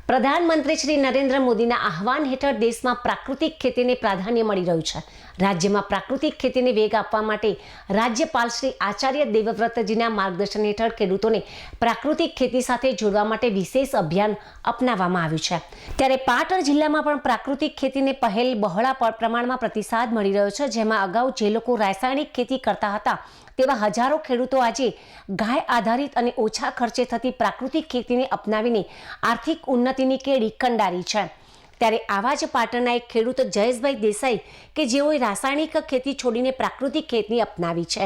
પ્રધાનમંત્રી શ્રી નરેન્દ્ર મોદીના આહવાન હેઠળ દેશમાં પ્રાકૃતિક ખેતીને પ્રાધાન્ય મળી રહ્યું છે। રાજ્યમાં પ્રાકૃતિક ખેતીને વેગ આપવા માટે રાજ્યપાલ શ્રી આચાર્ય દેવવ્રતજીના માર્ગદર્શન હેઠળ ખેડૂતોને પ્રાકૃતિક ખેતી સાથે જોડવા માટે વિશેષ અભિયાન અપનાવવામાં આવ્યું છે। ત્યારે પાટણ જિલ્લામાં પણ પ્રાકૃતિક ખેતીને પહેલ બહોળા પ્રમાણમાં પ્રતિસાદ મળી રહ્યો છે। જેમાં અગાઉ જે લોકો રાસાયણિક ખેતી કરતા હતા તેવા હજારો ખેડૂતો આજે ગાય આધારિત અને ઓછા ખર્ચે થતી પ્રાકૃતિક ખેતીને અપનાવીને આર્થિક ઉન્નતિની કેડી કંડારી છે। ત્યારે આવા જ પાટણના એક ખેડૂત જયેશભાઈ દેસાઈ કે જેઓએ રાસાયણિક ખેતી છોડીને પ્રાકૃતિક ખેતી અપનાવી છે।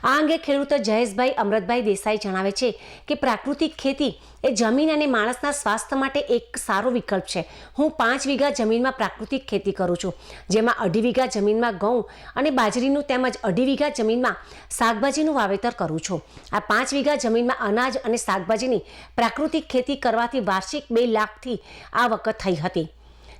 આ અંગે ખેડૂત જયેશભાઈ અમૃતભાઈ દેસાઈ જણાવે છે કે પ્રાકૃતિક ખેતી એ જમીન અને માણસના સ્વાસ્થ્ય માટે એક સારો વિકલ્પ છે। હું 5 વીઘા જમીનમાં પ્રાકૃતિક ખેતી કરું છું, જેમાં 2.5 વીઘા જમીનમાં ઘઉં અને બાજરીનું તેમજ 2.5 વીઘા જમીનમાં શાકભાજીનું વાવેતર કરું છું। આ 5 વીઘા જમીનમાં અનાજ અને શાકભાજીની પ્રાકૃતિક ખેતી કરવાથી વાર્ષિક 2 લાખથી આવક થઈ હતી।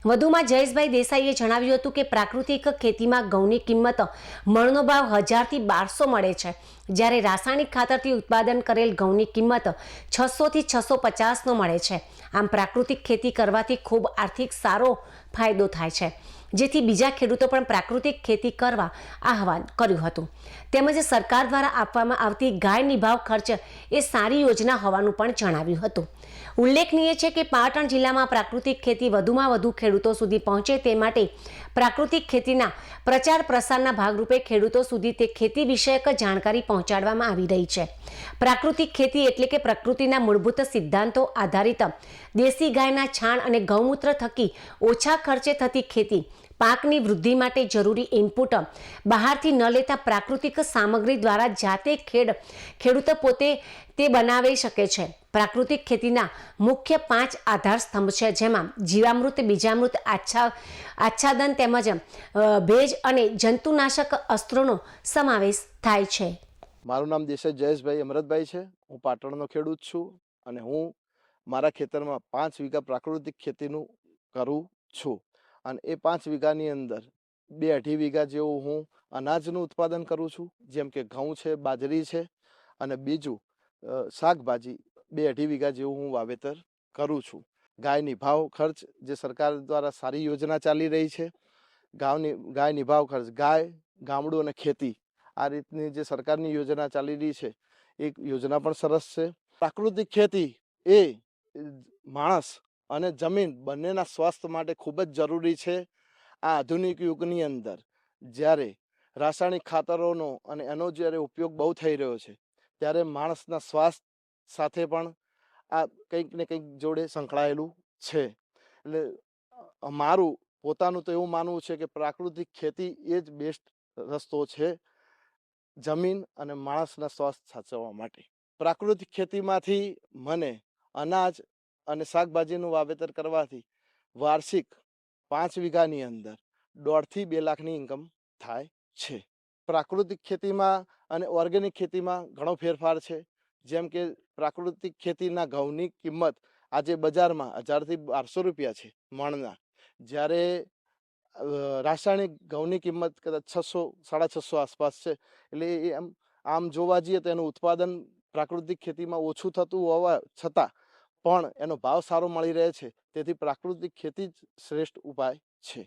વધુમાં જયેશભાઈ દેસાઈએ જણાવ્યું હતું કે પ્રાકૃતિક ખેતીમાં ઘઉંની કિંમત મણનો ભાવ 1000 થી 1200 મળે છે, જ્યારે રાસાયણિક ખાતરથી ઉત્પાદન કરેલ ઘઉંની કિંમત 600 થી 650 મળે છે। આમ પ્રાકૃતિક ખેતી કરવાથી ખૂબ આર્થિક સારો ફાયદો થાય છે, જેથી બીજા ખેડૂતો પણ પ્રાકૃતિક ખેતી કરવા આહવાન કર્યું હતું। તેમજ સરકાર દ્વારા આપવામાં આવતી ગાય નિભાવ ખર્ચ એ સારી યોજના હોવાનું પણ જણાવ્યું હતું। ઉલ્લેખનીય છે કે પાટણ જિલ્લામાં પ્રાકૃતિક ખેતી વધુમાં વધુ ખેડૂતો સુધી પહોંચે તે માટે પ્રાકૃતિક ખેતીના પ્રચાર પ્રસારના ભાગરૂપે ખેડૂતો સુધી તે ખેતી વિષયક જાણકારી પહોંચાડવામાં આવી રહી છે। પ્રાકૃતિક ખેતી એટલે કે પ્રકૃતિના મૂળભૂત સિદ્ધાંતો આધારિત દેશી ગાયના છાણ અને ગૌમૂત્ર થકી ઓછા ખર્ચે થતી ખેતી, પાકની વૃદ્ધિ માટે જરૂરી ઇનપુટ બહારથી ન લેતા પ્રાકૃતિક સામગ્રી દ્વારા જાતે ખેડૂતો પોતે તે બનાવી શકે છે। પ્રાકૃતિક ખેતીના મુખ્ય 5 આધાર સ્તંભ છે, જેમાં જીવામૃત, બીજામૃત, આચ્છાદન તેમજ ભેજ અને જંતુનાશક અસ્ત્રોનો સમાવેશ થાય છે। મારું નામ દેસાઈ જયેશભાઈ અમૃતભાઈ છે। હું પાટણનો ખેડૂત છું અને હું મારા ખેતરમાં 5 વીઘા પ્રાકૃતિક ખેતીનું કરું છું અને એ 5 વીઘાની અંદર 2-2.5 વીઘા જેવું હું અનાજનું ઉત્પાદન કરું છું, જેમ કે ઘઉં છે, બાજરી છે, અને બીજું શાકભાજી 2-2.5 વીઘા જેવું હું વાવેતર કરું છું। ગાયની ભાવ ખર્ચ જે સરકાર દ્વારા સારી યોજના ચાલી રહી છે, ગાયની ભાવ ખર્ચ, ગાય, ગામડું અને ખેતી, આ રીતની જે સરકારની યોજના ચાલી રહી છે એ યોજના પણ સરસ છે। પ્રાકૃતિક ખેતી એ માણસ અને જમીન બંનેના સ્વાસ્થ્ય માટે ખૂબ જ જરૂરી છે। આ આધુનિક યુગની અંદર જ્યારે રાસાયણિક ખાતરોનો અને એનો જ્યારે ઉપયોગ બહુ થઈ રહ્યો છે, ત્યારે માણસના સ્વાસ્થ્ય સાથે પણ આ કંઈક ને કંઈક જોડે સંકળાયેલું છે। એટલે મારું પોતાનું તો એવું માનવું છે કે પ્રાકૃતિક ખેતી એ જ બેસ્ટ રસ્તો છે જમીન અને માણસના સ્વાસ્થ્ય સાચવવા માટે। પ્રાકૃતિક ખેતીમાંથી મને અનાજ અને શાકભાજીનું વાવેતર કરવાથી વાર્ષિક 5 વીઘાની અંદર 1.5 થી 2 લાખની ઇન્કમ થાય છે। પ્રાકૃતિક ખેતીમાં અને ઓર્ગેનિક ખેતીમાં ઘણો ફેરફાર છે, જેમ કે પ્રાકૃતિક ખેતીના ઘઉંની કિંમત આજે બજારમાં 1000 થી 1200 રૂપિયા છે મણના, જ્યારે રાસાયણિક ઘઉંની કિંમત કદાચ 600-650 આસપાસ છે। એટલે આમ જોવા જઈએ તો એનું ઉત્પાદન પ્રાકૃતિક ખેતીમાં ઓછું થતું હોવા છતાં પણ એનો ભાવ સારો મળી રહે છે, તેથી પ્રાકૃતિક ખેતી જ શ્રેષ્ઠ ઉપાય છે।